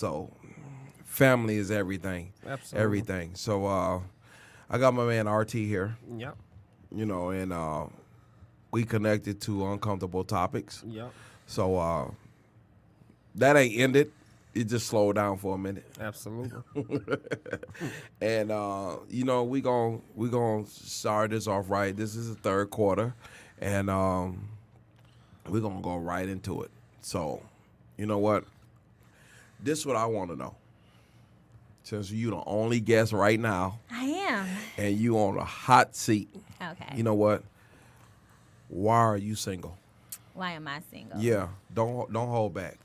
So family is everything. Absolutely. Everything. So I got my man RT here. Yep. And we connected to uncomfortable topics. Yep. So that ain't ended. It just slowed down for a minute. Absolutely. And we gonna start this off right. This is the third quarter, and we're gonna go right into it. So, you know what? This is what I want to know. Since you the only guest right now, I am. and you on a hot seat. Okay. You know what? Why are you single? Why am I single? Yeah, don't hold back.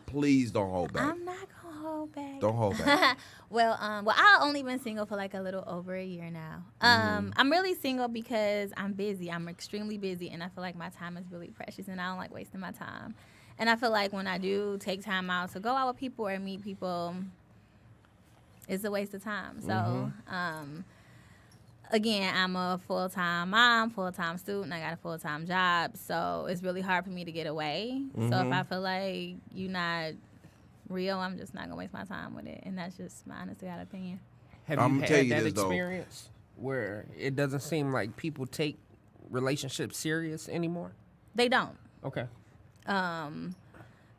Please don't hold back. I'm not gonna hold back. Don't hold back. well, I've only been single for like a little over a year now. I'm really single because I'm busy. I'm extremely busy, and I feel like my time is really precious, and I don't like wasting my time. And I feel like when I do take time out to go out with people or meet people, it's a waste of time. So, again, I'm a full-time mom, full-time student. I got a full-time job, so it's really hard for me to get away. So if I feel like you're not real, I'm just not going to waste my time with it. And that's just my honest to God opinion. Have I'm you gonna tell had you that this, though. experience where it doesn't seem like people take relationships serious anymore? They don't. Okay.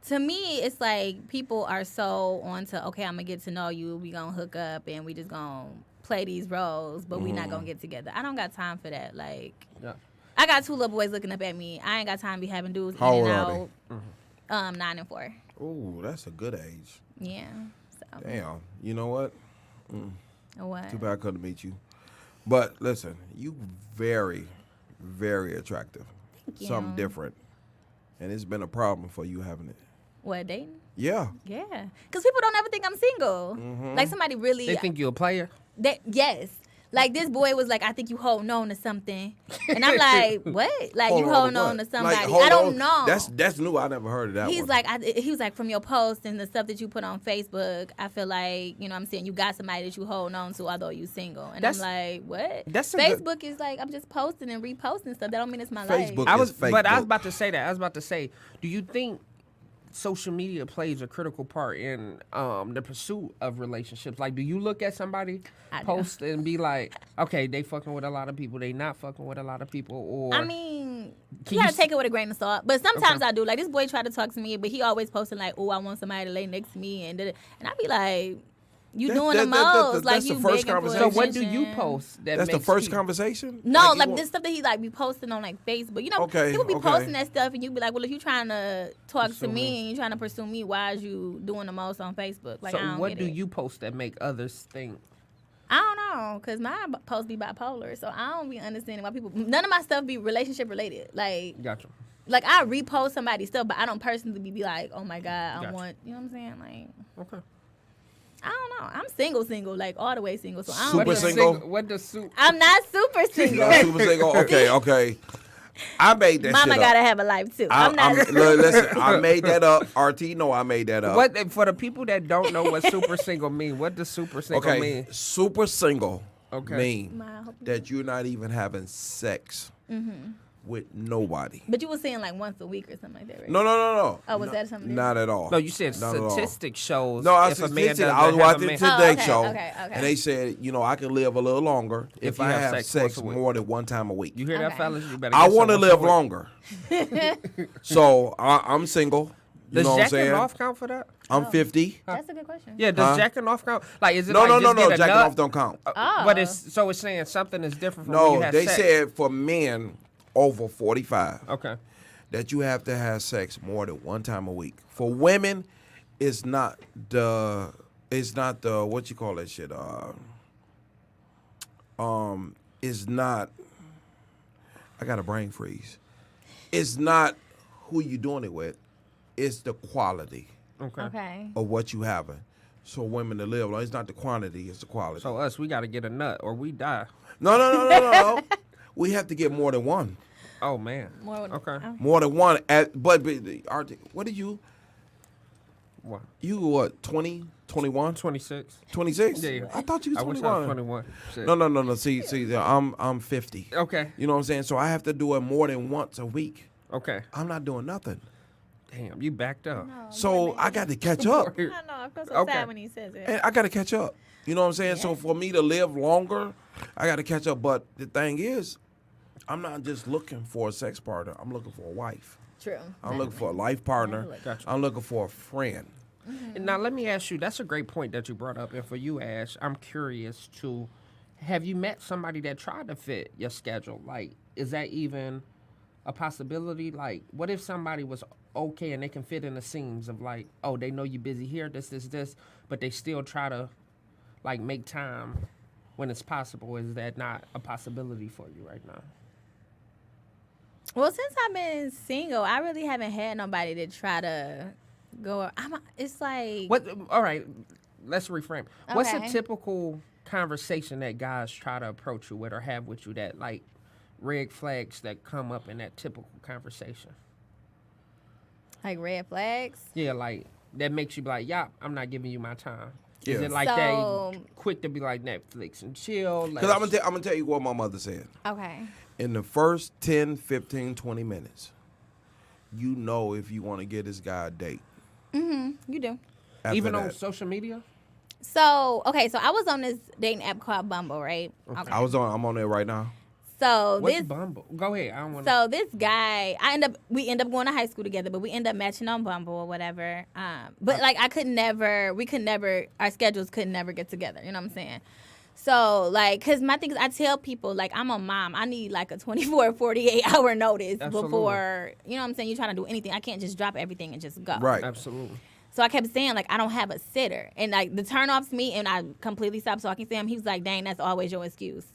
To me, it's like people are so on to, okay, I'm going to get to know you. We going to hook up and we just going to play these roles, but we not going to get together. I don't got time for that. Like, Yeah. I got 2 little boys looking up at me. I ain't got time to be having dudes How in and old are out. 9 and 4. Ooh, that's a good age. Yeah. So. Damn. You know what? What? Too bad I couldn't meet you. But listen, you very, very attractive. Thank you. Something different. And it's been a problem for you, haven't it? What, dating? Yeah. Yeah. Because people don't ever think I'm single. Like, somebody really... They think you're a player? Yes. Like, this boy was like, I think you holding on to something. And I'm like, what? Like, you holding on to somebody. Like, hold I don't on. know. That's new. I never heard of that He's one. like, he was like, from your post and the stuff that you put on Facebook, I feel like, you know what I'm saying, you got somebody that you holding on to, although you single. And I'm like, what? Facebook is like, I'm just posting and reposting stuff. That don't mean it's my life. Facebook I was is fake. But I was about to say that. I was about to say, do you think social media plays a critical part in the pursuit of relationships? Like, do you look at somebody post and be like, okay, they fucking with a lot of people, they not fucking with a lot of people? Or I mean, you gotta take it with a grain of salt. But sometimes I do. Like, this boy tried to talk to me, but he always posting like, oh, I want somebody to lay next to me. And I be like, you doing the most. Like, that's you the first begging for conversation. so what do attention. you post that That's the makes first people- conversation? No, you like want- this stuff that he like be posting on like Facebook. You know, Okay, people be okay. posting that stuff, and you be like, well, if you trying to talk Pursue to me me. and you trying to pursue me, why is you doing the most on Facebook? Like, So I don't what get do it. you post that make others think? I don't know, cause my posts be bipolar, so I don't be understanding why people. None of my stuff be relationship related. Gotcha. Like I repost somebody's stuff, but I don't personally be like, oh my god, I Gotcha. want. You know what I'm saying? Like, Okay. I don't know. I'm single, like all the way single. So I don't. Super be- single? What does suit? I'm not super You're single. not super single? Okay. I made that Mama shit gotta up. have a life too. I'm not. Listen, I made that up. RT, no, I made that up. What for the people that don't know what super single mean? What does super single Okay, mean? super single Okay. mean Ma, I hope you- that you're not even having sex with nobody. But you were saying like once a week or something like that, right? No. Oh, was that something Not at all. No, you said Not at all. statistics shows. No, I if a said man statistic. doesn't I was have a watching man- Today okay, Show, okay. and they said, I can live a little longer if you I have have sex sex once a week. more than one time a week. You hear that, Okay. fellas? You better. I get want to someone live somewhere. longer, so I'm single. You Does know what I'm jacking saying? off count for that? I'm 50. That's a good question. Yeah, does Huh? jacking off count? Like, is it No, like no, just get a jacking nut? off don't count. But it's saying something is different from when No, you have they sex. said for men over 45 Okay. that you have to have sex more than one time a week. For women, it's not the what you call that shit. It's not. I got a brain freeze. It's not who you doing it with. It's the quality Okay. Okay. of what you having. So women to live, it's not the quantity, it's the quality. So us, we got to get a nut or we die. No. We have to get more than one. Oh man. More would- Okay. More than one. But what did you? What? You what? 20, 21, 26. 26? Yeah. I thought you was I 21. wish I was 21. Shit. No. See, I'm 50. Okay. You know what I'm saying? So I have to do it more than once a week. Okay. I'm not doing nothing. Damn, you backed up. No, So I got to catch up. I know. I feel so Okay. sad when he says it. And I got to catch up. You know what I'm saying? So for me to live longer, I got to catch up. But the thing is, I'm not just looking for a sex partner. I'm looking for a wife. True. I'm looking for a life partner. Gotcha. I'm looking for a friend. And now let me ask you, that's a great point that you brought up. And for you, Ash, I'm curious to, have you met somebody that tried to fit your schedule? Like, is that even a possibility? Like, what if somebody was okay and they can fit in the seams of like, oh, they know you're busy here, this, but they still try to like make time when it's possible? Is that not a possibility for you right now? Well, since I've been single, I really haven't had nobody to try to go. It's like What? All right, let's reframe. What's a Okay. typical conversation that guys try to approach you with or have with you that like red flags that come up in that typical conversation? like red flags. Yeah, like that makes you be like, yeah, I'm not giving you my time. Is Yeah. it like So- they quick to be like Netflix and chill? Because I'm going to tell you what my mother said. Okay. In the first 10, 15, 20 minutes, you know if you want to get this guy a date. You do. After Even on that, social media? So okay, so I was on this dating app called Bumble, right? Okay. I'm on there right now. So What's this Bumble? Go ahead. I don't want to. So this guy, we end up going to high school together, but we end up matching on Bumble or whatever. But like our schedules could never get together. You know what I'm saying? So like, cause my thing is, I tell people like I'm a mom. I need like a 24, 48 hour notice Absolutely. before, you know what I'm saying? You're trying to do anything. I can't just drop everything and just go. Right. Absolutely. So I kept saying like I don't have a sitter, and like the turn offs me, and I completely stopped talking to him. He was like, "Dang, that's always your excuse."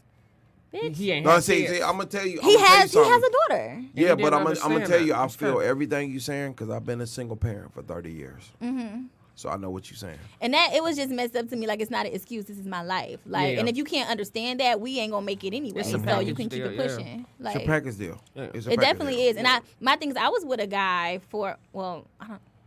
Bitch. He ain't No, He have see, kids. I'm going to tell you. has a daughter. Yeah, You but didn't I'm going to understand tell you, that. I That's feel fair. everything you're saying because I've been a single parent for 30 years. Mm-hmm. So I know what you're saying. And that it was just messed up to me. Like it's not an excuse. This is my life. Like, Yeah. and if you can't understand that, we ain't gonna make it anyway. It's a So you package can keep deal, it yeah. pushing. It's Like a package deal. Yeah. It's a it package definitely deal. is. And my thing is, I was with a guy for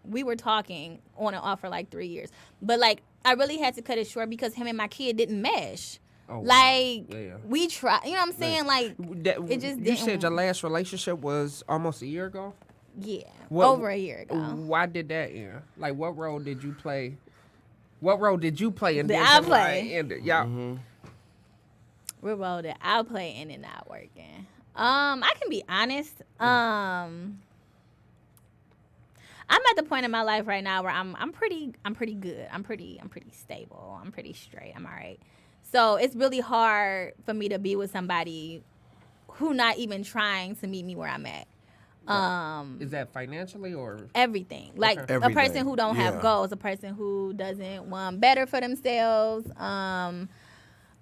we were talking on and off for like 3 years, but like I really had to cut it short because him and my kid didn't mesh. Oh, wow. Like Yeah. we tried. You know what I'm saying? Like it just You didn't. said your last relationship was almost a year ago? yeah, What- over a year ago. Why did that end? Like, what role did you play? What role did you play in Did this? I and why play? it ended? Yeah. What role did I play in it not working? I can be honest. I'm at the point in my life right now where I'm pretty good. I'm pretty stable. I'm pretty straight. I'm all right. So it's really hard for me to be with somebody who not even trying to meet me where I'm at. Is that financially or? Everything. Like Okay. a person Everything, who don't have yeah. goals, a person who doesn't want better for themselves.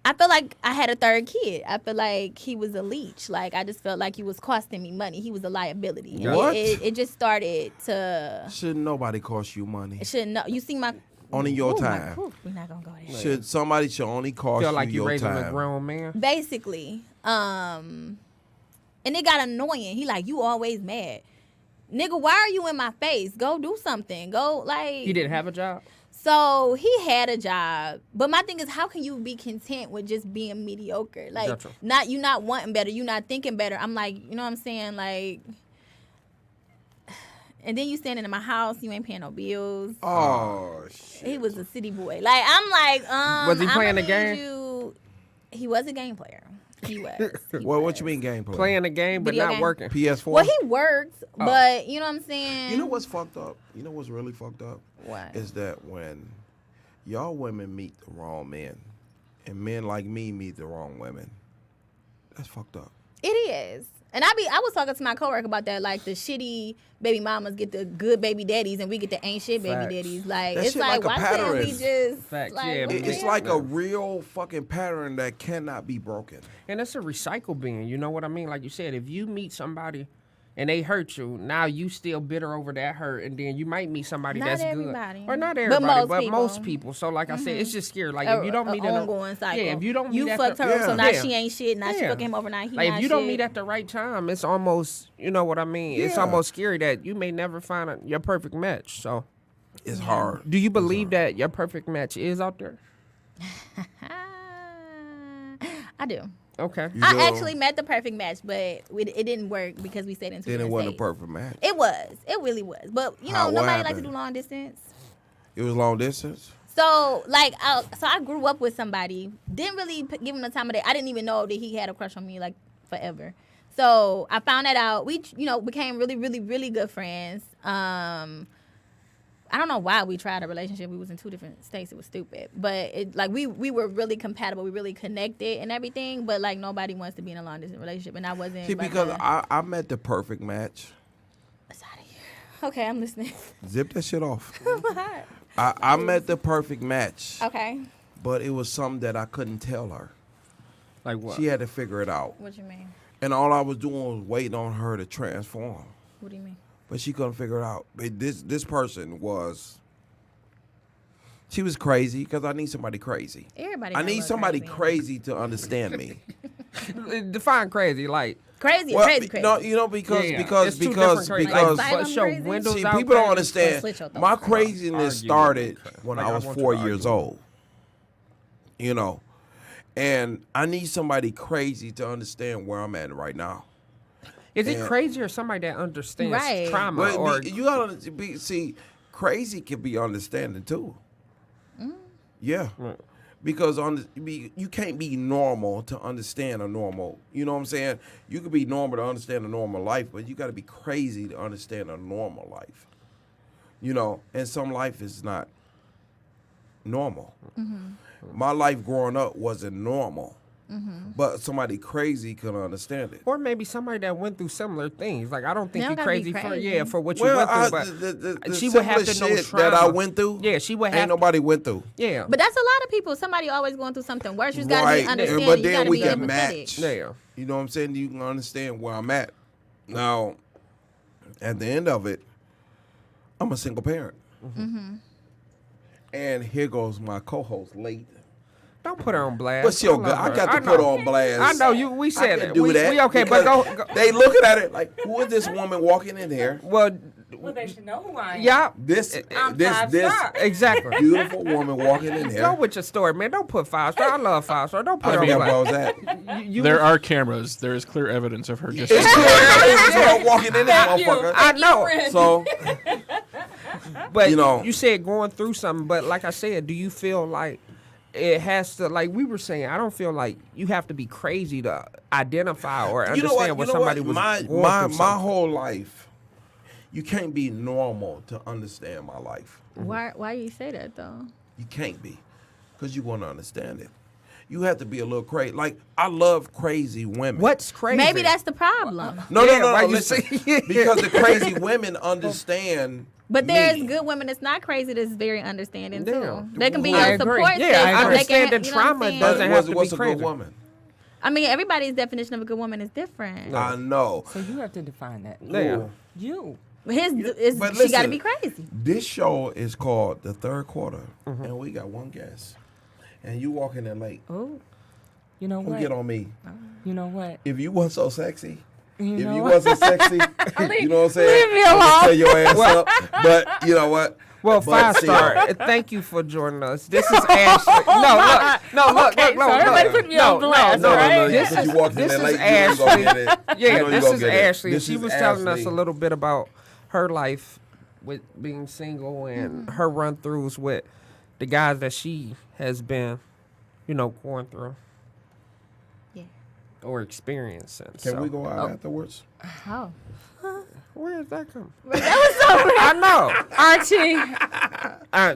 I feel like I had a third kid. I feel like he was a leech. Like I just felt like he was costing me money. He was a liability. And What? It just started to Shouldn't nobody cost you money? shouldn't know. You see my Only your Ooh, time. we're not gonna go there. Somebody should only cost Feel like you you're your raising time. a grown man. Basically. And it got annoying. He like, you always mad. Nigga, why are you in my face? Go do something. Go like He didn't have a job. So he had a job, but my thing is, how can you be content with just being mediocre? Like, Gotcha. you not wanting better, you not thinking better. I'm like, you know what I'm saying? Like, and then you standing in my house, you ain't paying no bills. Oh, shit. He was a city boy. Like, I'm like, Was he I'ma playing the need game? He was a game player. He was. Well, what you mean gameplay? Playing the game but Video not game. working. PS4? Well, he worked, but you know what I'm saying? You know what's fucked up? You know what's really fucked up? What? Is that when y'all women meet the wrong men and men like me meet the wrong women, that's fucked up. It is. And I was talking to my coworker about that, like the shitty baby mamas get the good baby daddies and we get the ain't shit baby Facts. daddies. Like That it's shit like, like a why couldn't we pattern. just Facts, like, yeah, what but the It's hell? like a real fucking pattern that cannot be broken. And it's a recycle bin. You know what I mean? Like you said, if you meet somebody and they hurt you, now you still bitter over that hurt, and then you might meet somebody Not that's everybody. good, or not But everybody, most people. most people. So, like I said, it's just scary. Like if you don't meet in a- ongoing cycle. yeah, if you don't meet you at fucked the, her up, so Yeah. now Yeah. she ain't shit. Now she Yeah. fucking him over. Now he like not if you don't shit. meet at the right time, it's almost, you know what I mean? It's Yeah. almost scary that you may never find your perfect match. So, It's hard. do you believe that your perfect match is out there? I do. Okay. I actually met the perfect match, but it didn't work because we stayed in two Then it different wasn't a states. perfect match. It was. It really was. But, you know, What nobody likes to happened? do long distance. It was long distance. So, like, I grew up with somebody. Didn't really give him the time of day. I didn't even know that he had a crush on me, like, forever. So, I found that out. We, you know, became really, really, really good friends. I don't know why we tried a relationship. We was in two different states. It was stupid. But, we were really compatible. We really connected and everything. But, like, nobody wants to be in a long-distance relationship. And I wasn't. See, because I met the perfect match. It's out of here. Okay, I'm listening. Zip that shit off. I met the perfect match. Okay. But it was something that I couldn't tell her. Like what? She had to figure it out. What you mean? And all I was doing was waiting on her to transform. What do you mean? But she couldn't figure it out. But this person was... She was crazy because I need somebody crazy. Everybody. I knows need what somebody means. crazy to understand me. Define crazy, like Crazy. No, you know because Yeah, because it's two because different crazy. because Like, but show crazy? windows see, out people don't crazy. understand. Slit your throat. My craziness Argue started with me. when Like, I I was want you 4 to argue years with me. old. You know, and I need somebody crazy to understand where I'm at right now. Is it Yeah. crazy or somebody that understands Right. trauma But or you gotta see, crazy can be understanding too. Yeah. Because you can't be normal to understand a normal. You know what I'm saying? You could be normal to understand a normal life, but you got to be crazy to understand a normal life. You know, and some life is not normal. My life growing up wasn't normal, but somebody crazy could understand it. or maybe somebody that went through similar things. Like I don't think They you don't gotta be crazy for what you Well, went through, but she would have to know shit that I trauma. went through. Yeah, she would have Ain't nobody went through. Yeah. But that's a lot of people. Somebody always going through something worse. You just gotta be understanding. But you then gotta we be can empathetic. match. Yeah. You know what I'm saying? You can understand where I'm at. Now, at the end of it, I'm a single parent. And here goes my co-host late. Don't put her on blast. But she'll go. love I her. got to know. put her on blast. I know you. We I said can it. do we, that. we okay, but because go. They looking at it like, who is this woman walking in here? Well, they should know who I am. yeah. This I'm this 5'5". Exactly. beautiful woman walking in here. Go with your story, man. Don't put 5-star. I love 5-star. Don't put I her mean, on where I blast. was at. You There are cameras. There is clear evidence of her just. It's her walking in this motherfucker. I know. So But You know. you said going through something, but like I said, do you feel like it has to, like we were saying, I don't feel like you have to be crazy to identify or understand what somebody was going through my something. whole life, you can't be normal to understand my life. Why you say that though? You can't be, because you want to understand it. You have to be a little crazy. Like, I love crazy women. What's crazy? Maybe that's the problem. No, Yeah, no, why no. you Listen, say- because the crazy women understand. But there's me. good women that's not crazy that's very understanding Yeah. too. They can be I your agree. support Yeah, system. I They can understand ha- that you know what I'm trauma saying? doesn't have to be What's a crazy. good woman? I mean, everybody's definition of a good woman is different. I know. So you have to define that. Yeah. You. His is But she got to listen, be crazy. This show is called The Third Quarter, Mm-hmm. and we got one guest. And you walk in there late. Oh. You know Who what? get on me? You know what? If you weren't so sexy, You if know you what? wasn't sexy, you know what I'm saying? leave me I'ma alone. tear your ass up. But you know what? Well, But 5-star. Thank you for joining us. This is Ashley. Look. So everybody put me on blast, No, right? This because is- you walked in this there is late, you know you gonna Ashley. get it. You Yeah, know you this gonna is get it. Ashley. This She is was telling us Ashley. a little bit about her life with being single and her run-throughs with the guys that she has been, going through. Yeah. Or experiencing. Can we go out afterwards? Oh. Where did that come? I know. Archie.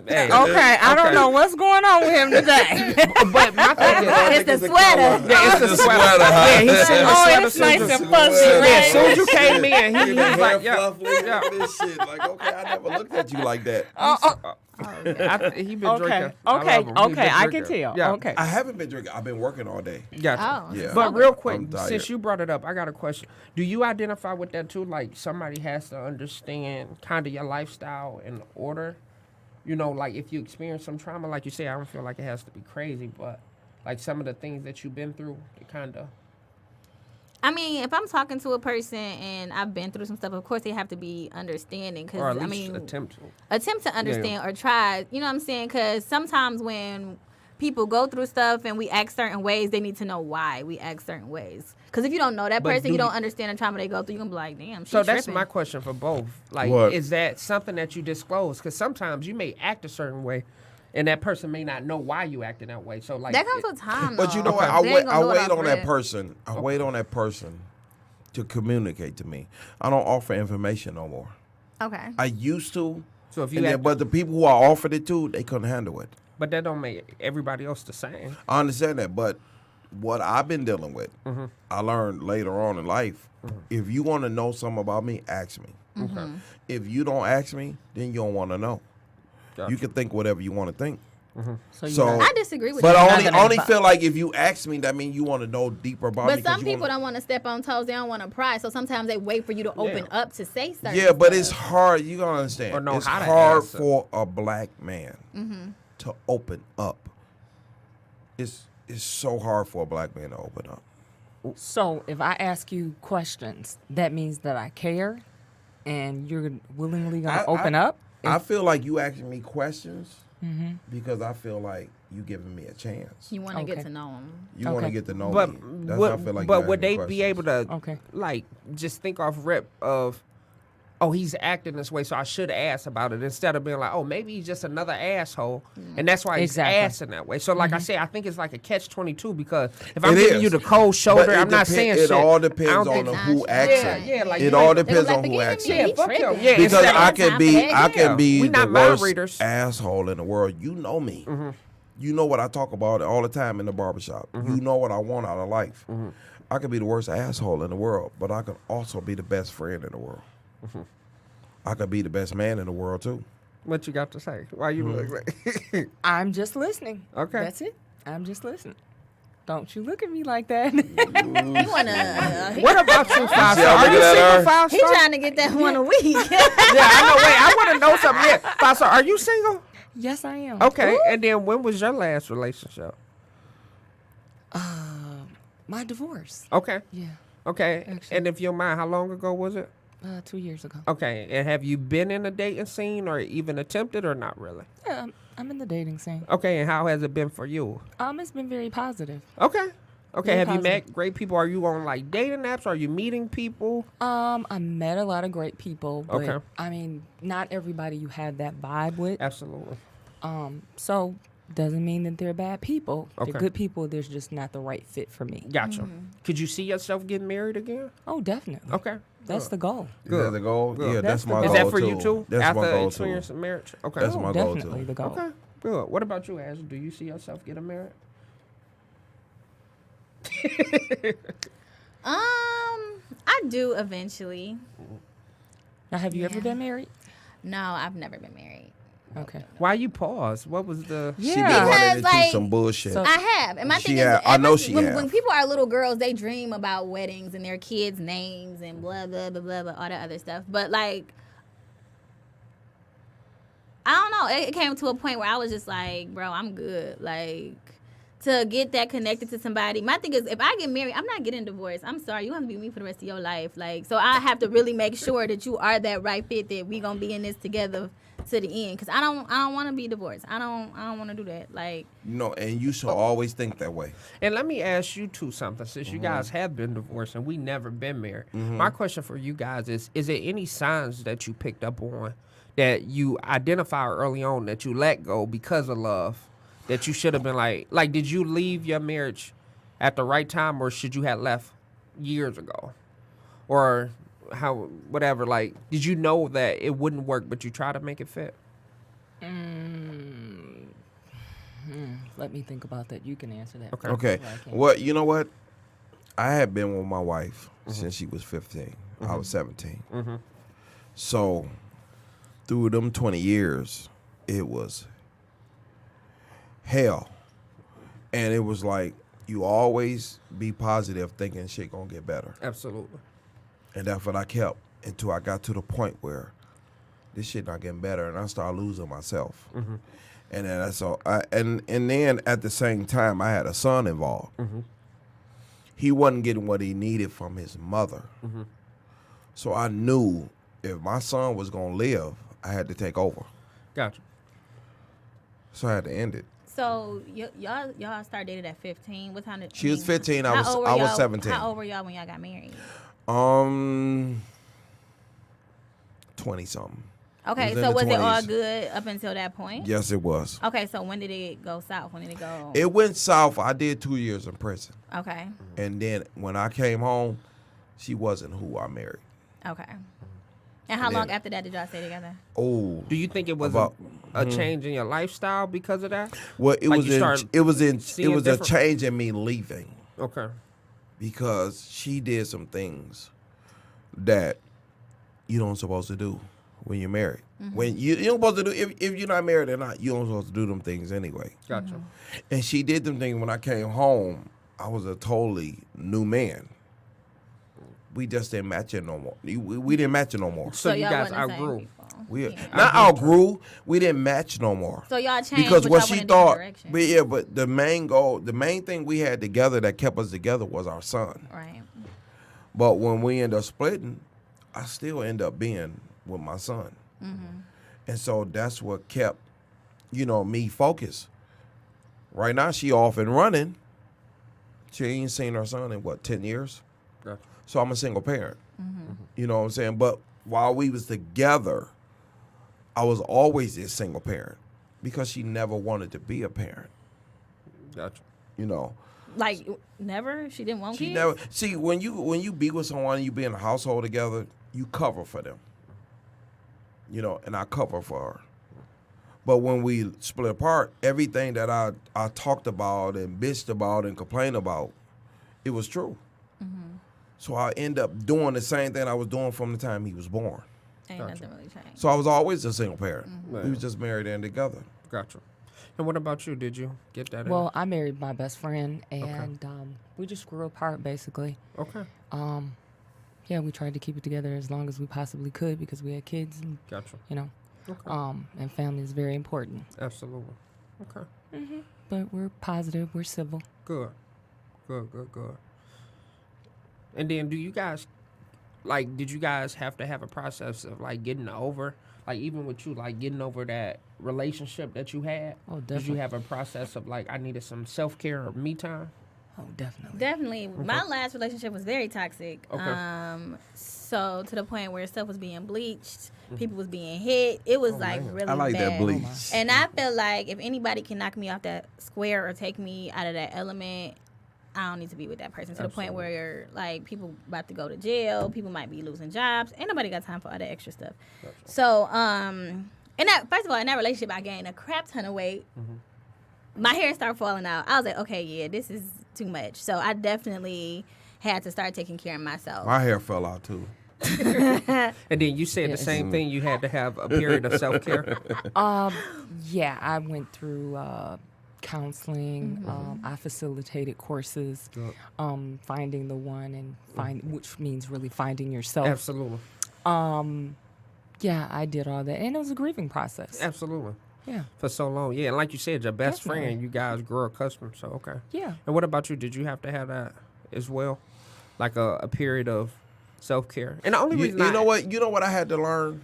Hey, Okay, I don't know what's going on with him today. But my thing is, It's the sweater. yeah, it's the sweater. Yeah, he's seen the Oh, sweater it's nice since and the- fuzzy, Yeah, right? as soon as you came in, he Your was hair like, yeah. fluffy, yeah. this shit. Like, okay, I never looked at you like that. He been Okay, drinking. I okay, love him. He okay, been I can drinking. tell. Yeah. Okay. I haven't been drinking. I've been working all day. Gotcha. Oh. Yeah. But real quick, I'm tired. since you brought it up, I got a question. Do you identify with that too? Like somebody has to understand kind of your lifestyle in order? Like if you experience some trauma, like you say, I don't feel like it has to be crazy, but like some of the things that you've been through, it kind of. I mean, if I'm talking to a person and I've been through some stuff, of course they have to be understanding. Or at Because least I mean, attempt to. attempt to understand or try. You know what I'm saying? Because sometimes when people go through stuff and we act certain ways, they need to know why we act certain ways. Because if you don't know that But person, do you don't you- understand the trauma they go through, you're going to be like, damn, she's So that's tripping. my question for both. Like, What? is that something that you disclose? Because sometimes you may act a certain way, and that person may not know why you acting that way. So like, That comes with time, But you though. know what? They ain't I gonna do it wait off on that rip. person. I wait on that person to communicate to me. I don't offer information no more. Okay. I used to. So if you And then, act- but the people who I offered it to, they couldn't handle it. but that don't make everybody else the same. I understand that, but what I've been dealing with, I learned later on in life. If you want to know something about me, ask me. Okay. If you don't ask me, then you don't want to know. Gotcha. You can think whatever you want to think. So, So- I disagree with But you. I not only, gonna only advi- feel like if you ask me, that means you want to know deeper about me. But 'cause some you people wanna- don't want to step on toes. They don't want to pry. So sometimes they wait for you to open Yeah. up to say something. Yeah, but it's hard. You gotta understand. Or know it's how to hard answer. for a black man to open up. It's so hard for a black man to open up. So if I ask you questions, that means that I care, and you're willingly gonna open up. I feel like you asking me questions Mm-hmm. because I feel like you giving me a chance. You want to Okay. get to know them. You want to Okay. get to know But me. That's what I feel like. you would they asking be questions. able to Okay. like just think off rip of, oh, he's acting this way, so I should ask about it instead of being like, oh, maybe he's just another asshole, and that's why he's Exactly. asking that way. So like I say, I think it's like a catch-22 because if It I'm giving is. you the cold shoulder, But it I'm not depen- saying it shit. all I depends don't on think- the Nah, who shit. asks Yeah, it. yeah, like, it you all ain't- depends They on was who like, asks forgive it. me, Yeah, fuck tripping. him. Yeah, Because instead of- I can be, Yeah. I can be We the not mind worst readers. asshole in the world. You know me. You know what I talk about all the time in the barbershop. You know what I want out of life. I could be the worst asshole in the world, but I could also be the best friend in the world. I could be the best man in the world too. What you got to say? Why you look like? I'm just listening. Okay. That's it. I'm just listening. Don't you look at me like that. He wanna. What about you, Five See Star? how Are look you at single, her? Five He Star? trying to get that one a week. Yeah, I know. Wait, I want to know something. Yeah, Five Star, are you single? Yes, I am. Okay, and then when was your last relationship? My divorce. Okay, Yeah. okay. Actually. And if you don't mind, how long ago was it? 2 years ago. Okay, and have you been in a dating scene or even attempted or not really? Yeah, I'm in the dating scene. Okay, and how has it been for you? It's been very positive. Okay. Okay, Very have you positive. met great people? Are you on like dating apps? Are you meeting people? I met a lot of great people, but Okay. I mean, not everybody you have that vibe with. Absolutely. So doesn't mean that they're bad people. Okay. They're good people. They're just not the right fit for me. Gotcha. Could you see yourself getting married again? Oh, definitely. Okay. That's Good. the goal. Is that the goal? Good. Yeah, that's That's my the goal Is too. that for you too? That's After my goal experience too. of marriage? Okay. That's Oh, my goal definitely too. the goal. Okay. Good. What about you, Ash? Do you see yourself getting married? I do eventually. Now, have you ever Yeah. been married? No, I've never been married. Okay. Why you pause? What was the? She Yeah. been running Because, into like, some bullshit. So- I have. And my She thing is, have. I know she when, have. when people are little girls, they dream about weddings and their kids' names and blah, blah, blah, blah, blah, all that other stuff. But, like, I don't know. It came to a point where I was just like, bro, I'm good. Like, to get that connected to somebody. My thing is, if I get married, I'm not getting divorced. I'm sorry. You have to be with me for the rest of your life. Like, so I have to really make sure that you are that right fit, that we going to be in this together to the end. Because I don't want to be divorced. I don't want to do that. Like, And you should always think that way. And let me ask you two something. Since you guys have been divorced and we never been married, my question for you guys is there any signs that you picked up on that you identify early on that you let go because of love? That you should have been like, did you leave your marriage at the right time, or should you have left years ago, or how, whatever? Like, did you know that it wouldn't work, but you try to make it fit? Let me think about that. You can answer that. Okay. Okay. Well, I can't. Well, you know what? I had been with my wife since she was 15. I was 17. So through them 20 years, it was hell. And it was like, you always be positive thinking shit gonna get better. Absolutely. And that's what I kept until I got to the point where this shit not getting better, and I started losing myself. And then that's all. And then at the same time, I had a son involved. He wasn't getting what he needed from his mother. So I knew if my son was gonna live, I had to take over. Gotcha. So I had to end it. So y'all started dating at 15. What time did She was 15. I how old were was y'all- 17. How old were y'all when y'all got married? 20 something. Okay, It was in so the was it all 20s. good up until that point? Yes, it was. Okay, so when did it go south? When did it go? It went south. I did 2 years in prison, Okay, and then when I came home, she wasn't who I married. okay. And how And long then- after that did y'all stay together? Oh, Do you think it was About- a change in your lifestyle because of that? well, it Like was you started it was a different- change in me leaving Okay. because she did some things that you don't supposed to do when you're married. When you don't supposed to do if you're not married or not, you don't supposed to do them things anyway. Gotcha. And she did them things when I came home. I was a totally new man. We just didn't match it no more. We didn't match it no more. So you y'all guys wasn't the same outgrew. people. We Yeah. not outgrew. We didn't match no more. So y'all changed Because but what y'all she went in different thought, directions. but the main goal, the main thing we had together that kept us together was our son. Right. But when we end up splitting, I still end up being with my son. And so that's what kept, me focused. Right now, she off and running. She ain't seen her son in, 10 years? Gotcha. So I'm a single parent. You know what I'm saying? But while we was together, I was always a single parent because she never wanted to be a parent, Gotcha. Like never? She didn't want She kids? never see when you be with someone and you be in a household together, you cover for them. And I cover for her. But when we split apart, everything that I talked about and bitched about and complained about, it was true. So I end up doing the same thing I was doing from the time he was born. Ain't nothing really changed. So I was always a single parent. Right. We was just married and together. Gotcha. And what about you? Did you get that? Well, I married my best friend, and we just grew apart, basically. Okay. Yeah, we tried to keep it together as long as we possibly could because we had kids, and Gotcha. Okay. and family is very important. Absolutely. Okay. But we're positive, we're civil. Good. Good. And then, do you guys, did you guys have to have a process of getting over, even with you, getting over that relationship that you had? Oh, Did definitely. you have a process of I needed some self-care or me time? Oh, definitely. Definitely. My last relationship was very toxic. Okay. So to the point where stuff was being bleached, people was being hit. It was really I like bad. that bleach. And I feel like if anybody can knock me off that square or take me out of that element, I don't need to be with that person. To the point where people about to go to jail, people might be losing jobs. Ain't nobody got time for all that extra stuff. So first of all, in that relationship, I gained a crap ton of weight. My hair started falling out. I was like, okay, yeah, this is too much. So I definitely had to start taking care of myself. My hair fell out too. And then you said Yes. the same thing. You had to have a period of self-care. Yeah, I went through counseling. I facilitated courses, finding the one, and which means really finding yourself. Absolutely. Yeah, I did all that, and it was a grieving process. Absolutely. Yeah, For so long. Yeah, and like you said, your best Definitely. friend, you guys grow accustomed. So, okay. yeah. And what about you? Did you have to have that as well? A period of self-care? And the only reason You know what I had to learn?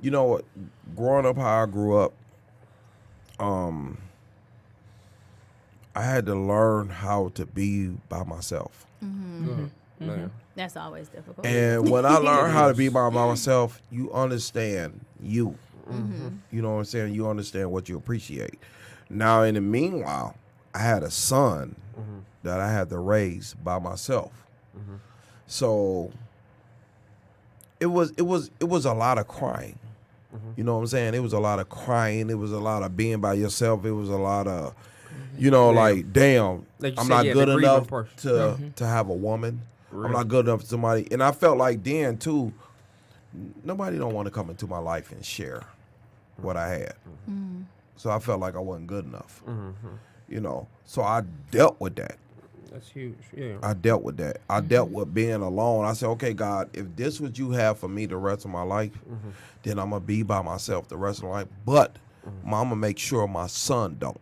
You know what? Growing up how I grew up, I had to learn how to be by myself. Yeah. That's always difficult. And when I learned how to be by myself, you understand you. You know what I'm saying? You understand what you appreciate. Now, in the meanwhile, I had a son that I had to raise by myself. So it was a lot of crying. You know what I'm saying? It was a lot of crying. It was a lot of being by yourself. It was a lot of, damn, Like you I'm said, not you had good the grieving enough portion. to have a woman. Real. I'm not good enough for somebody. And I felt like then too, nobody don't want to come into my life and share what I had. So I felt like I wasn't good enough. So I dealt with that. That's huge. Yeah. I dealt with that. I dealt with being alone. I said, okay, God, if this what you have for me the rest of my life, then I'm going to be by myself the rest of my life. But I'm going to make sure my son don't.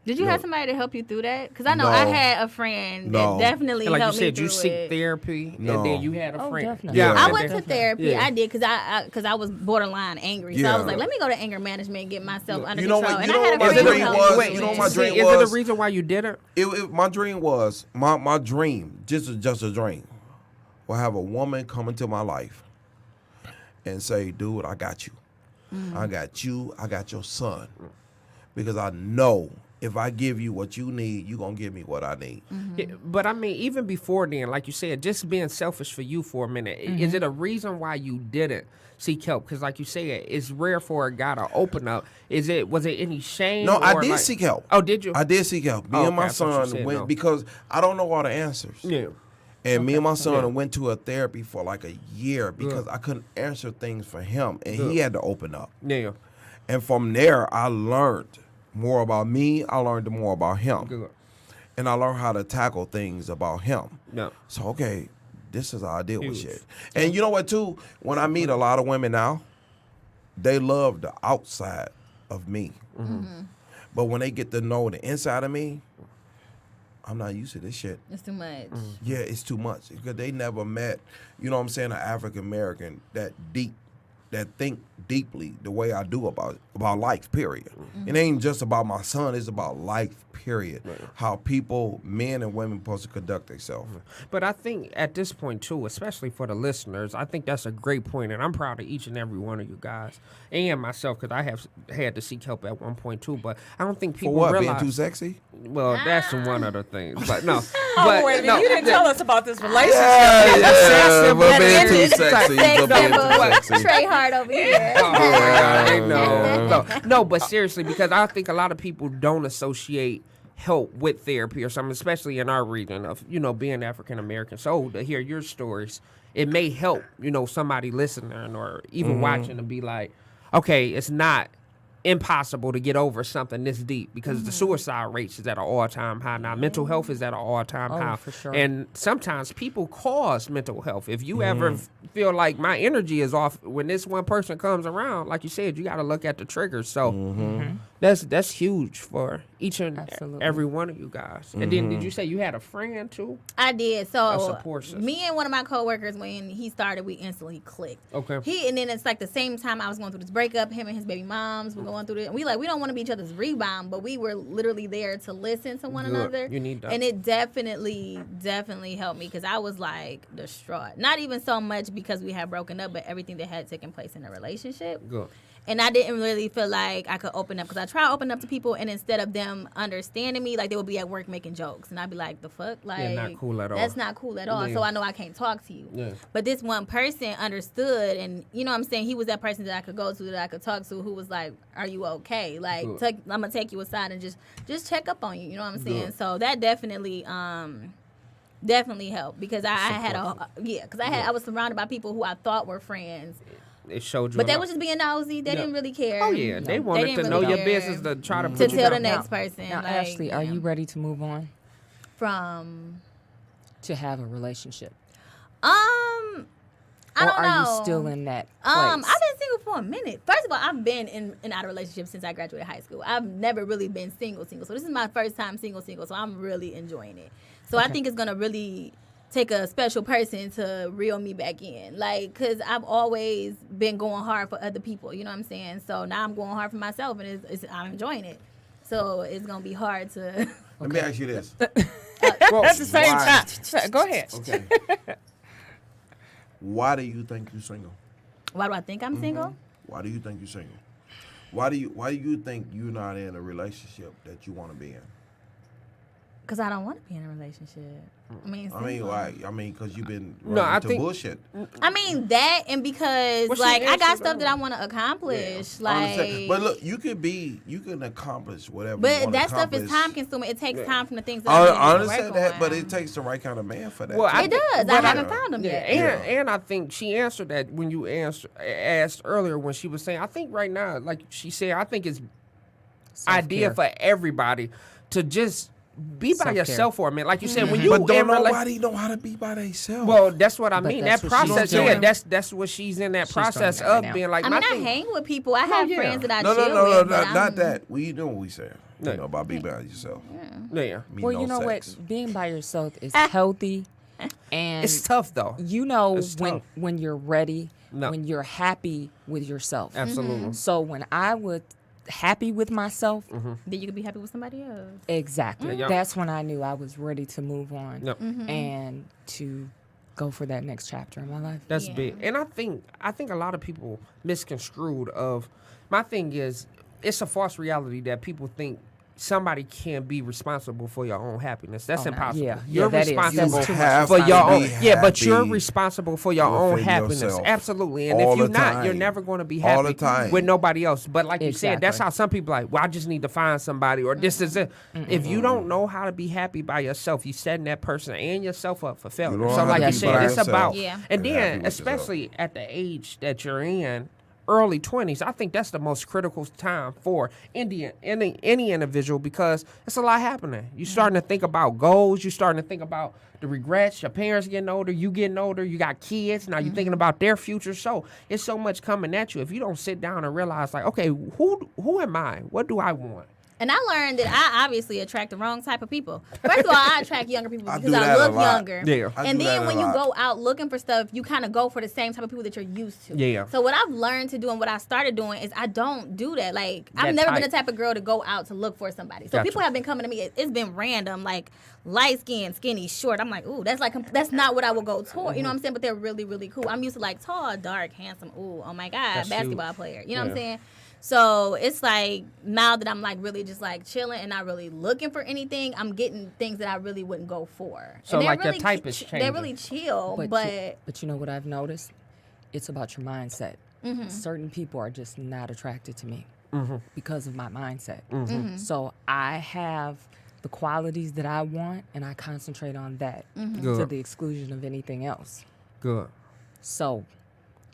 Did you have somebody to help you through that? Because I know No. I had a friend that definitely And like you helped me said, through you seek it. therapy, No. and then you had a Oh, friend. definitely. Yeah. I went to therapy. Yeah. I did because I was borderline angry. So Yeah. I was like, let me go to anger management and get myself under You know control. what- and you I know had a what my friend who dream helped was? me Wait, with You know it. my dream is it was- the reason why you did it? My dream was my dream, just a dream, will have a woman come into my life and say, "Dude, I got you. I got you. I got your son." Because I know if I give you what you need, you're gonna give me what I need. Yeah, but I mean, even before then, like you said, just being selfish for you for a minute, is it a reason why you didn't seek help? Because like you said, it's rare for a guy to open up. Was it any shame? No, I or, did like- seek help. Oh, did you? I did seek help. Me Oh, and my okay, I thought you son said went no. because I don't know all the answers. Yeah. And me and my son Yeah. went to a therapy for like a year because I couldn't answer things for him, and Good. he had to open up. Yeah. And from there, I learned more about me. I learned more about him, Good. and I learned how to tackle things about him. No. So okay, this is how I deal with Huge. shit. And you know what too? When I meet a lot of women now, they love the outside of me. But when they get to know the inside of me, I'm not used to this shit. It's too much. Yeah, it's too much because they never met, you know what I'm saying, an African American that deep, that think deeply the way I do about life, period. It ain't just about my son, it's about life, period. How people, men and women, supposed to conduct themselves. But I think at this point too, especially for the listeners, I think that's a great point, and I'm proud of each and every one of you guys and myself because I have had to seek help at one point too. But I don't think For people what? realize. Being too sexy? Well, that's one of the things. But no. Oh, but wait a minute. no, You didn't tell us about this relationship. Yeah, but being too Sex sexy. But being too sexy. Trey Hart over here. Oh my God, I know. No, but seriously, because I think a lot of people don't associate help with therapy or something, especially in our region of, being African American. So to hear your stories, it may help, somebody listening or even watching to be like, okay, it's not impossible to get over something this deep because the suicide rates is at an all-time high now. Mental health is at an all-time high. For sure. And sometimes people cause mental health. If you ever feel like my energy is off when this one person comes around, like you said, you got to look at the triggers. So that's huge for each and Absolutely. every one of you guys. And then did you say you had a friend too? I did. A So support system. me and one of my coworkers, when he started, we instantly clicked. Okay. And then it's like the same time I was going through this breakup, him and his baby moms were going through it. And we don't want to be each other's rebound, but we were literally there to listen to one Good. another. You need that. And it definitely helped me because I was like distraught. Not even so much because we had broken up, but everything that had taken place in the relationship. Good. And I didn't really feel like I could open up because I try to open up to people, and instead of them understanding me, like they would be at work making jokes, and I'd be like, "The fuck, like not cool at all. That's not cool at all." Yeah. So I know I can't talk to you. Yeah. But this one person understood, and you know what I'm saying, he was that person that I could go to, that I could talk to, who was like, "Are you okay? Like, Good. I'm gonna take you aside and just check up on you." You know what I'm saying? Good. So that definitely helped because I had I was surrounded by people who I thought were friends. It showed you. But a they lot. was just being nosy. They didn't really care. Oh yeah, they wanted didn't to really know your care business to try to to put you tell down. the next person. Now, like, Ashley, are you ready to move on from? to have a relationship? I don't or know. are you still in that place? I've been single for a minute. First of all, I've been in and out of relationships since I graduated high school. I've never really been single. So this is my first time single. So I'm really enjoying it. So I think it's gonna really take a special person to reel me back in. Like, cause I've always been going hard for other people. You know what I'm saying? So now I'm going hard for myself, and I'm enjoying it. So it's gonna be hard to. Let me ask you this. Well, At the same Why? time. Go ahead. Okay. Why do you think you're single? Why do I think I'm single? Why do you think you're single? Why do you think you're not in a relationship that you want to be in? Because I don't want to be in a relationship. Why? Because you've been No, running I into think- bullshit. I mean that, and because Well, she like I got answered stuff that that. I want to accomplish. I understand. Like, But look, you can accomplish whatever. you but wanna that stuff is accomplish. time consuming. It takes time from the things that I I need to understand work that, but on. it takes the right kind of man for that. Well, I It does. I but haven't found them Yeah, yet. and I think she answered that when you asked earlier when she was saying, I think right now, like she said, I think it's idea for everybody to just be by Self-care. yourself for a minute. Like you said, when you but don't in nobody know how to be by themselves. well, that's what I But mean. that's That what she's process, doing. that's what she's in that She's process doing that of right now. being like. I my mean, I thing- hang with people. I have yeah. friends that I no, chill no, with. but not I'm- that. We know what we saying. You know, by being by yourself. Yeah. Me, Well, no you know sex. what? Being by yourself is healthy, and It's tough though. you know It's tough. when you're ready, No. when you're happy with yourself. Absolutely. So when I was happy with myself, Then you could be happy with somebody else. exactly. Yeah. That's when I knew I was ready to move on Yep. and to go for that next chapter in my life. That's Yeah. big. And I think a lot of people misconstrued of my thing is it's a false reality that people think somebody can be responsible for your own happiness. That's Oh, no. impossible. Yeah. You're Yeah, that is. responsible That's too much have for to your be own. Yeah, but you're happy responsible for your own within happiness. yourself. Absolutely. And All if you're the not, you're time. never going to be All happy the time. with nobody else. But like you said, that's Exactly. how some people like, well, I just need to find somebody or this is it. If you don't know how to be happy by yourself, you setting that person and yourself up for failure. don't So know how like to you be said, by it's yourself about Yeah. and and happy then with yourself. especially at the age that you're in, early 20s, I think that's the most critical time for any individual because it's a lot happening. You're starting to think about goals. You're starting to think about the regrets. Your parents getting older. You getting older. You got kids. Now you're thinking about their future. So it's so much coming at you. If you don't sit down and realize, like, okay, who am I? What do I want? And I learned that I obviously attract the wrong type of people. First of all, I attract younger people I because do I that a look lot. younger. Yeah. I And do then that a when you lot. go out looking for stuff, you kind of go for the same type of people that you're used to. Yeah. So what I've learned to do and what I started doing is I don't do that. Like I've That never been type. the type of girl to go out to look for somebody. So Gotcha. people have been coming to me. It's been random, like light skin, skinny, short. I'm like, ooh, that's not what I would go toward. You know what I'm saying? But they're really, really cool. I'm used to like tall, dark, handsome. Ooh, oh my God, That's basketball huge. player. You know what I'm Yeah. saying? So it's like now that I'm like really just like chilling and not really looking for anything, I'm getting things that I really wouldn't go for. So, And they're like, your really type is They're changing. really chill, But but you know what I've noticed? It's about your mindset. Certain people are just not attracted to me because of my mindset. So I have the qualities that I want, and I concentrate on that to Good. the exclusion of anything else. Good. So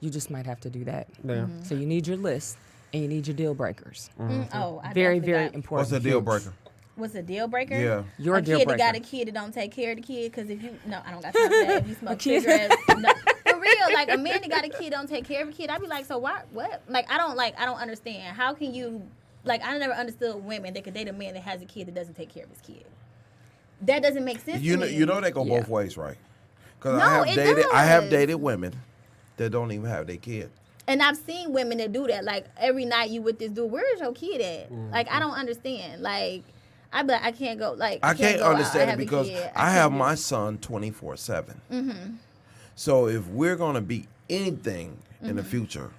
you just might have to do that. Yeah. So you need your list, and you need your deal breakers. oh, I Very, definitely very got- important. What's the deal Huge. breaker? What's a deal breaker? Yeah. Your a deal kid breaker. that got a kid that don't take care of the kid. Because if you, no, I don't got time for that. If you smoke kid. cigarettes, no. For real, like a man that got a kid don't take care of a kid. I'd be like, so why? What? Like I don't understand. How can you? Like I never understood women that could date a man that has a kid that doesn't take care of his kid. That doesn't make sense. You to know, me. you know they go Yeah. both ways, right? Because No, it I have does. dated women that don't even have their kid. And I've seen women that do that. Like every night you with this dude, where's your kid at? Like I don't understand. Like I'd be like, I can't go. Like I can't go out. understand it have a because kid. I have can't do my it. son 24/7. So if we're gonna be anything in the future,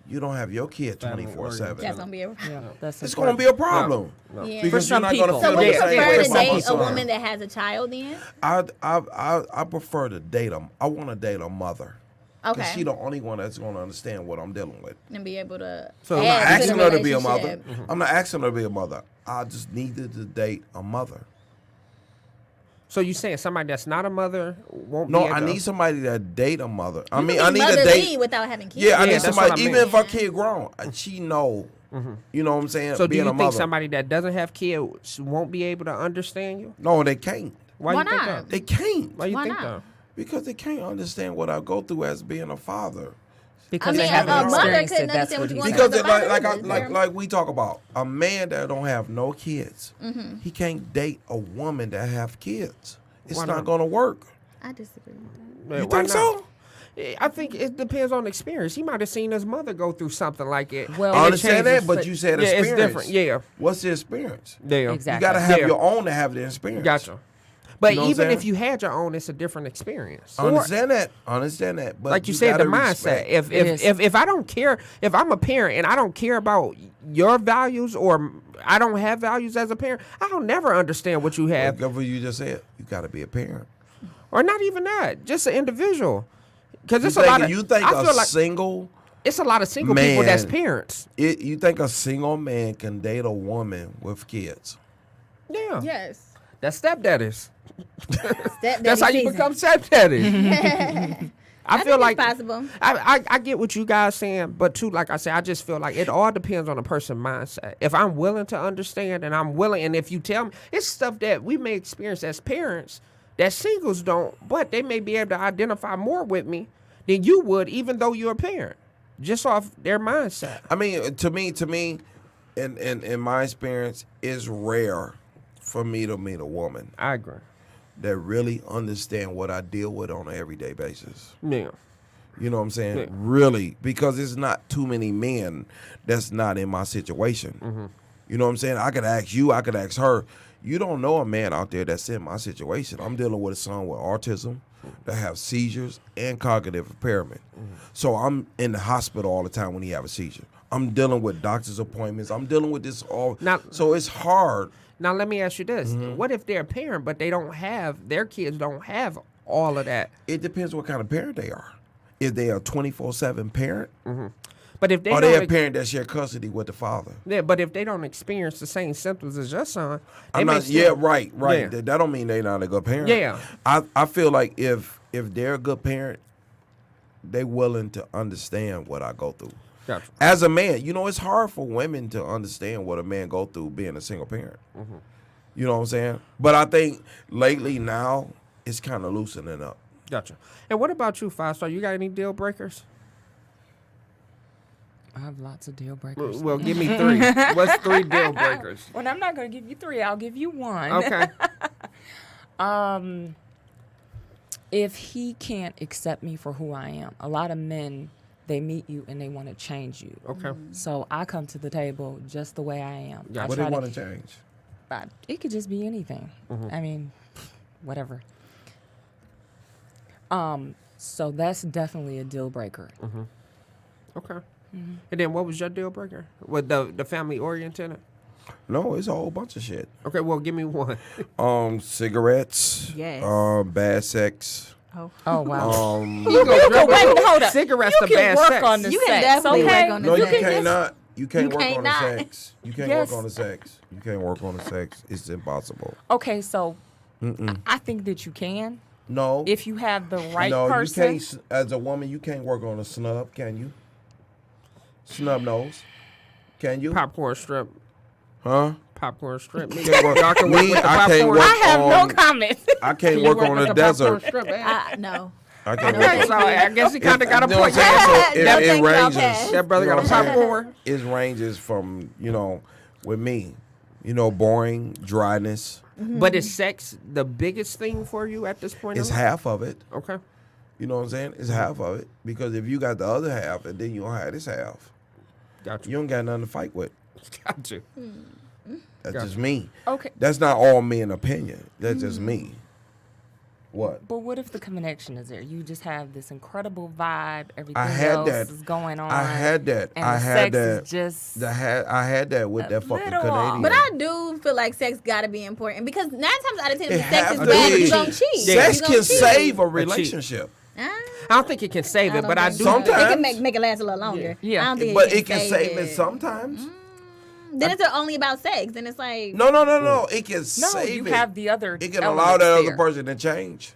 you don't have your kid Family 24/7. That's gonna be a Yeah, that's It's important. going to be a problem Yeah. because For some you're not going to people. So feel would the you same way prefer to about my date a son. woman that has a child then? I prefer to date them. I want to date a mother. Okay. Because she's the only one that's going to understand what I'm dealing with. And be able to So I'm I'm not add to asking the her to be a mother. relationship. I'm not asking her to be a mother. I just needed to date a mother. So you saying somebody that's not a mother won't No, be able I to- need somebody to date a mother. I You mean, can I be need to motherly date. without having kids. Yeah, I Yeah, need that's somebody. what I Even meant. if her kid grown, she know. You know what I'm saying? So do being you a think mother. somebody that doesn't have kids won't be able to understand you? No, they can't. Why Why you think not? that? They can't Why you Why think not? that? because they can't understand what I go through as being a father. Because I they mean, haven't a mother experienced couldn't it. That's understand what what you he's want saying. Because Because it, the father is like we talk about a man that don't have no kids, he can't date a woman that have kids. It's Why not not? going to work. I disagree with that. Man, You why think not? so? I think it depends on experience. He might have seen his mother go through something like it. Well, and I it understand that, changes- but you said yeah, experience. it's different. Yeah, What's the experience? yeah, Exactly. You got to have Yeah. your own to have the experience. Gotcha. But You know what I'm even if saying? you had your own, it's a different experience. I understand that. I understand that. But Like you said, the gotta mindset. respect. If It is. if I don't care, if I'm a parent and I don't care about your values or I don't have values as a parent, I'll never understand what you have. Like what you just said, you got to be a parent. Or not even that, just an individual. Because You it's a lot of. you think I feel a like single? it's a lot of single people that's man- parents. You think a single man can date a woman with kids? Yeah, Yes. that's stepdaddies. That's That's how you become stepdaddies. I feel think like it's possible. I get what you guys saying, but too, like I said, I just feel like it all depends on a person's mindset. If I'm willing to understand and I'm willing, and if you tell me, it's stuff that we may experience as parents that singles don't, but they may be able to identify more with me than you would, even though you're a parent, just off their mindset. I mean, to me, in my experience, it's rare for me to meet a woman I agree. that really understand what I deal with on an everyday basis. Yeah. You know what I'm saying? Yeah. Really, because it's not too many men that's not in my situation. Mm-hmm. You know what I'm saying? I could ask you, I could ask her. You don't know a man out there that's in my situation. I'm dealing with a son with autism that have seizures and cognitive impairment. So I'm in the hospital all the time when he have a seizure. I'm dealing with doctor's appointments. I'm dealing with this all. Now- So it's hard. Now let me ask you this: Mm-hmm. what if they're a parent, but their kids don't have all of that? It depends what kind of parent they are. If they are a 24/7 parent, But if they or don't, they a parent that share custody with the father. yeah, but if they don't experience the same symptoms as your son, they I'm may not. still- Yeah, right. Yeah. That don't mean they're not a good parent. Yeah. I feel like if they're a good parent, they willing to understand what I go through. Gotcha. As a man, it's hard for women to understand what a man go through being a single parent. You know what I'm saying? But I think lately now it's kind of loosening up. Gotcha. And what about you, 5-star? You got any deal breakers? I have lots of deal breakers. Well, give me 3. What's 3 deal breakers? Well, I'm not going to give you 3. I'll give you 1. Okay. If he can't accept me for who I am, a lot of men, they meet you and they want to change you. Okay. So I come to the table just the way I am. Gotcha. I What they try want to change? it could just be anything. I mean, whatever. So that's definitely a deal breaker. Okay. And then what was your deal breaker? With the family oriented? No, it's a whole bunch of shit. Okay, well, give me one. Cigarettes. Yes. Bad sex. Oh. Oh wow. Wait, hold up. Cigarettes You to can bad work sex. on the You can sex, definitely okay? work on the No, you sex. can't not. You can't work can't on the not. sex. You can't Yes. work on the sex. You can't work on the sex. It's impossible. Okay, so I think that you can No. if you have the right no, person. you can't. As a woman, you can't work on a snub, can you? Snub nose, can you? Popcorn strip. Huh? Popcorn strip. Me, Can't work- y'all can work me, with the I can't popcorn. work I have on- no comment. I can't Can you work on with the popcorn desert. strip, man? No. I can't Okay, work so on. I guess he kind of got a You know what point. I'm saying? So No, it thank y'all, ranges. pass. That brother You know got a what I'm saying? popcorn. It ranges from with me, boring, dryness. But is sex the biggest thing for you at this point? It's in life? half of it. Okay. You know what I'm saying? It's half of it because if you got the other half and then you don't have this half, Got you you. don't got nothing to fight with. Got you. That's Gotcha. just me. Okay, That's not all men opinion. That's just me. What? but what if the connection is there? You just have this incredible vibe. Everything I had else that. is going on. I had that. And I the had sex that. is just I had that with a that fucking little Canadian. off. But I do feel like sex gotta be important because 9 times out of 10, It if sex have is to bad, be. you gonna cheat. Yeah. You Sex gonna can cheat. save a relationship. Ah, I don't think it can save it, don't but I think do. so. Sometimes. It can make it last a little longer. Yeah. I don't think But it can save it it. sometimes. Then it's only about sex. Then it's like No. It can no. save You it. have the other. It can allow elements that other there. person to change.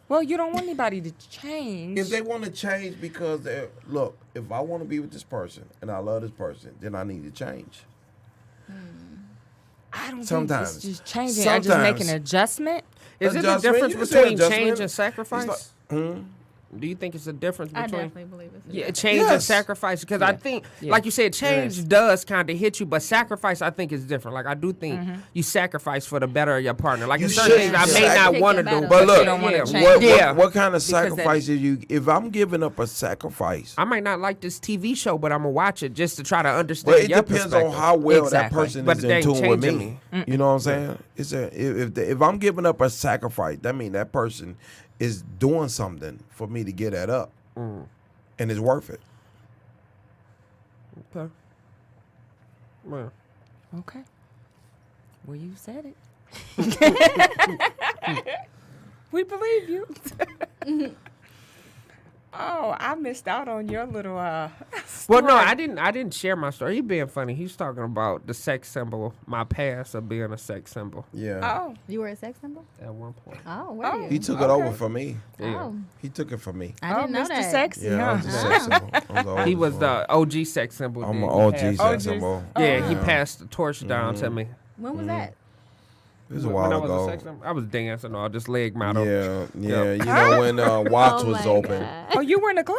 Well, you don't want anybody to change. If they want to change because look, if I want to be with this person and I love this person, then I need to change. I don't Sometimes. think it's just changing. I just make an Sometimes. adjustment. Is it the Adjustment, difference you can say between adjustment. change and sacrifice? It's like, Do you think it's a difference I between? definitely believe it's Yeah, change and Yes. sacrifice. Because I think, like you said, change Yes. does kind of hit you, but sacrifice, I think, is different. Like, I do think you sacrifice for the better of your partner. Like, You in certain should things I may sacrifice. not want to Pick do, your But battle. look, you don't wanna yeah, change. yeah. what kind of Because that- sacrifice is you? If I'm giving up a sacrifice, I might not like this TV show, but I'm going to watch it just to try to understand well, it your depends perspective. on how well Exactly. that person But is it in ain't tune with changing me. me. You know what I'm saying? It's if I'm giving up a sacrifice, that means that person is doing something for me to get that up, and it's worth it. Okay. Well, Okay. Well, you said it. We believe you. Oh, I missed out on your little well, story. no, I didn't share my story. He being funny. He's talking about the sex symbol, my past of being a sex symbol Yeah, Oh, You were a sex symbol? at one point. Oh, were you? he took it over for me. Oh, He took it from me. I didn't know Mr. that. Sexy, Yeah, I huh? was a sex symbol. I was He was always the OG sex symbol. I'm dude. an He OG passed- sex OG. symbol. Yeah, he passed the torch down to me. When was that? It was a When while I was a ago. sex symbol, I was dancing all just leg model. Yeah. You know when Watts Oh was my open. God. Oh, you were in the club?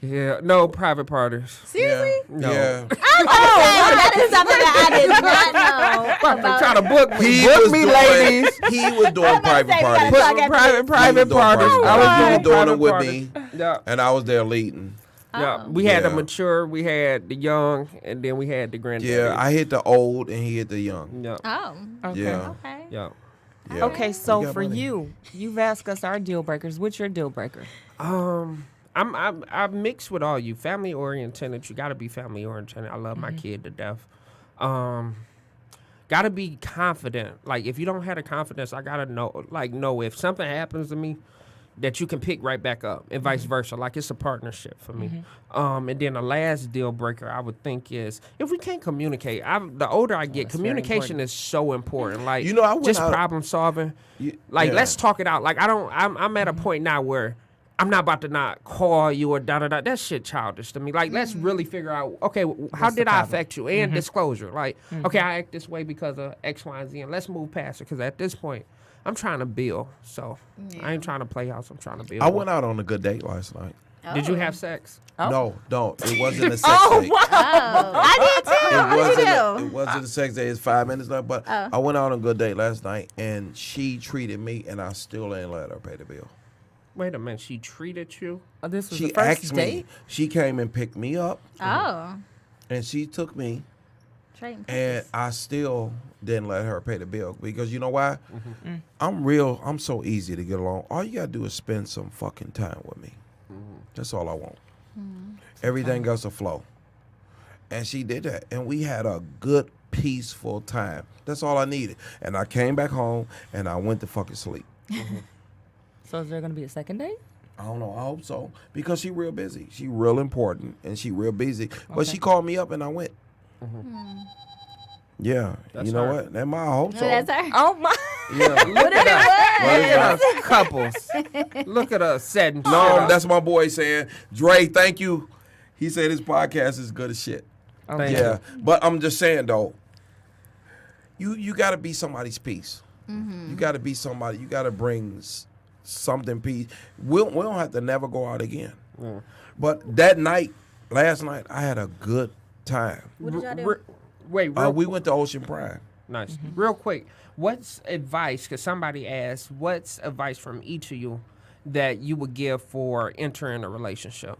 Yeah, no private parties. Seriously? No. Yeah. That is something that I did not know. They're trying to book me. He Book was me, doing, ladies. He was doing private say, we parties. gotta Put talk some private parties. He I was was doing private it with parties. me, Yeah. and I was there leading. Yeah, we had the Yeah. mature, we had the young, and then we had the granddaddy. Yeah, I hit the old and he hit the young. Yeah, Oh. Okay. Yeah. Okay. yeah. Yeah. Okay, so You got for money. you've asked us our deal breakers. What's your deal breaker? I'm mixed with all you. Family oriented. You gotta be family oriented. I love my kid to death. Gotta be confident. Like if you don't have the confidence, I gotta know if something happens to me, that you can pick right back up, and vice versa. Like it's a partnership for me. And then the last deal breaker I would think is if we can't communicate. The older I get, that's very communication important. is so important. Like You know, I went just out- problem solving. Yeah. Let's talk it out. Like I'm at a point now where I'm not about to not call you or da-da-da. That shit childish to me. Like, let's really figure out, okay, how did I affect you? And disclosure. Like, okay, I act this way because of X, Y, and Z. And let's move past it. Because at this point, I'm trying to build. So, I ain't trying to play house. I'm trying to build. I went out on a good date last night. Did you have sex? No, don't. It wasn't a sex date. Oh, I did too. What did you It wasn't a sex date. It's 5 minutes left. But I went out on a good date last night, and she treated me, and I still ain't let her pay the bill. Wait a minute. She treated you? Oh, this was She the first asked date? me. She came and picked me up, Oh. and she took me, Trading and places. I still didn't let her pay the bill because you know why? I'm so easy to get along. All you gotta do is spend some fucking time with me. That's all I want. Everything else will flow. And she did that, and we had a good, peaceful time. That's all I needed. And I came back home, and I went to fucking sleep. So is there going to be a second date? I don't know. I hope so because she real busy. She real important, and she real busy. But she called me up, and I went. Yeah, That's you know her. what? That my hope so. That's her. Oh, my. Yeah. Look at us. What is Couples. Look at us setting shit No, up. that's my boy saying, Dre, thank you. He said his podcast is good as shit. Thank Yeah, but I'm just saying though, you got to be somebody's piece. You got to be somebody. You got to bring something peace. We don't have to never go out again. But that night, last night, I had a good time. What did y'all do? Wait, real We went to Ocean Prime. Nice. Real quick, what's advice, because somebody asked, what's advice from each of you that you would give for entering a relationship?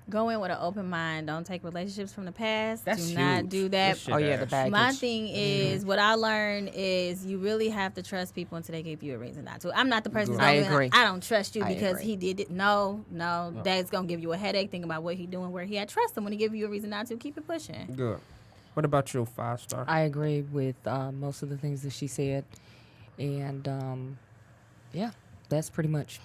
Go in with an open mind. Don't take relationships from the past. That's do not huge. do that. That shit Oh, yeah, ass. the baggage. My thing is, what I learned is you really have to trust people until they give you a reason not to. I'm not the person I that's agree. I don't trust you I because agree. he did it. No, that's going to give you a headache. Think about what he doing, where he had trust him. When he give you a reason not to, keep it pushing. Good. What about you, 5-star? I agree with most of the things that she said. And, yeah, that's pretty much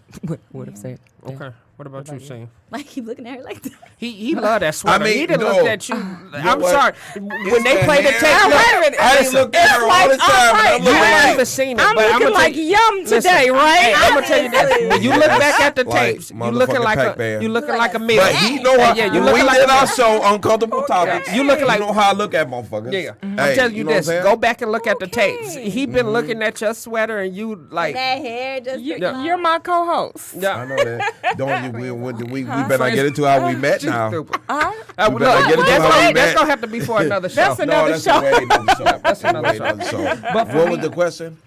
what I've said. Yeah. Okay. What about you, about you? Sam? Like, keep looking at her like that. He loved that sweater. mean, he didn't no. look at you. I'm what? sorry. When they the play the hair. tape, Oh, look, wait a minute. I didn't look at her all the time. and I'm you looking ain't like- even seen it. I'm but looking I'ma like tell you- yum today, right? Hey, I'm gonna tell you this. When you look back at the Like tapes, you looking motherfucking like Pac-Man. you looking like a meal. But he know how, Yeah, you when looking we like did a our man. show, Uncomfortable Topics, You looking like- know how I look at motherfuckers. Yeah, Hey, I'm telling you know what this. I'm saying? Go back and look at the tapes. He been looking at your sweater, and you like. That hair just. You're my co-host. I Yeah. know that. Don't you? We better not get into how we met She's now. stupid. We better get into That's how we that's met. gonna have to be for another show. That's No, another that's show. a way another show. That's another way show. another show. But for What me- was the question?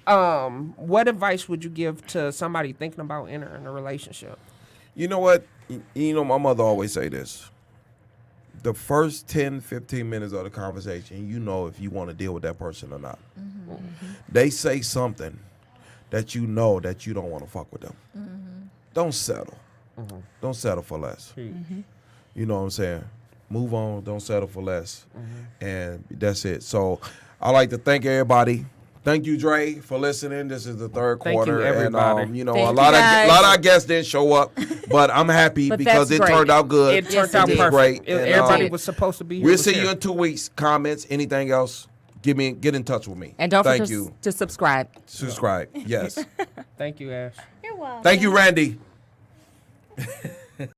What advice would you give to somebody thinking about entering a relationship? You know what? You know, my mother always say this. The first 10, 15 minutes of the conversation, you know if you want to deal with that person or not. They say something that you know that you don't want to fuck with them. Don't settle. Don't settle for less. You know what I'm saying? Move on. Don't settle for less. And that's it. So I like to thank everybody. Thank you, Dre, for listening. This is the third Thank you, quarter. everybody. And, you know, Thank a you, lot guys. of our guests didn't show up, but I'm happy But because that's it great. turned out good. It turned Yes, out it did. perfect. Great. And, Everybody was supposed to be here. We'll was see here. you in 2 weeks. Comments, anything else, get in touch with me. And don't Thank forget you. to subscribe. Subscribe. Yes. Thank you, Ash. You're welcome. Thank you, Randy.